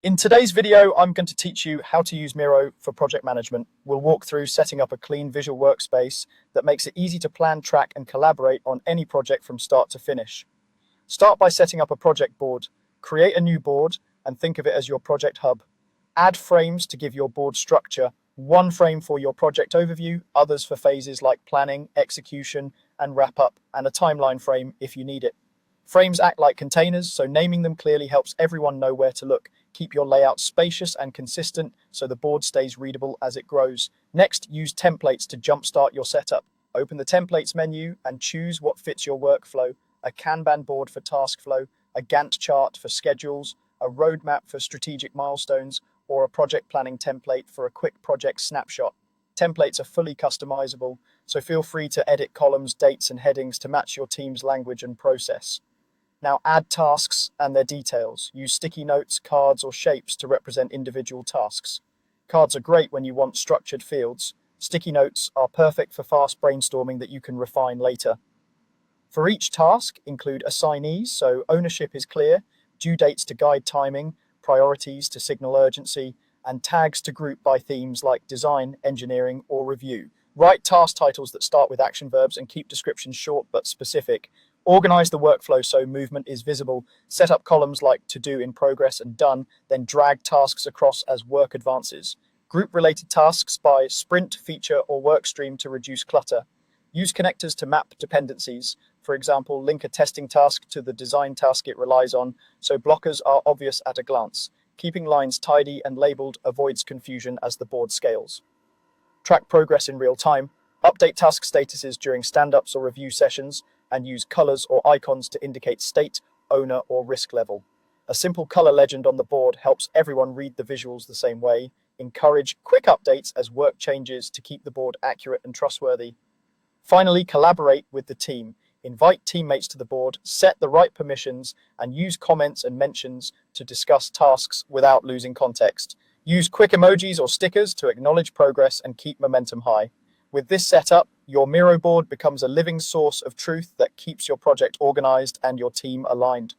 In today's video, I'm going to teach you how to use Miro for project management. We'll walk through setting up a clean visual workspace that makes it easy to plan, track, and collaborate on any project from start to finish. Start by setting up a project board. Create a new board and think of it as your project hub. Add frames to give your board structure. One frame for your project overview, others for phases like planning, execution, and wrap up, and a timeline frame if you need it. Frames act like containers, so naming them clearly helps everyone know where to look. Keep your layout spacious and consistent so the board stays readable as it grows. Next, use templates to jumpstart your setup. Open the templates menu and choose what fits your workflow. A Kanban board for task flow, a Gantt chart for schedules, a roadmap for strategic milestones, or a project planning template for a quick project snapshot. Templates are fully customizable, so feel free to edit columns, dates, and headings to match your team's language and process. Now add tasks and their details. Use sticky notes, cards, or shapes to represent individual tasks. Cards are great when you want structured fields. Sticky notes are perfect for fast brainstorming that you can refine later. For each task, include assignees, so ownership is clear, due dates to guide timing, priorities to signal urgency, and tags to group by themes like design, engineering, or review. Write task titles that start with action verbs and keep descriptions short but specific. Organize the workflow so movement is visible. Set up columns like to do, in progress, and done, then drag tasks across as work advances. Group related tasks by sprint, feature, or work stream to reduce clutter. Use connectors to map dependencies. For example, link a testing task to the design task it relies on, so blockers are obvious at a glance. Keeping lines tidy and labeled avoids confusion as the board scales. Track progress in real time. Update task statuses during stand-ups or review sessions, and use colors or icons to indicate state, owner, or risk level. A simple color legend on the board helps everyone read the visuals the same way. Encourage quick updates as work changes to keep the board accurate and trustworthy. Finally, collaborate with the team. Invite teammates to the board, set the right permissions, and use comments and mentions to discuss tasks without losing context. Use quick emojis or stickers to acknowledge progress and keep momentum high. With this setup, your Miro board becomes a living source of truth that keeps your project organized and your team aligned.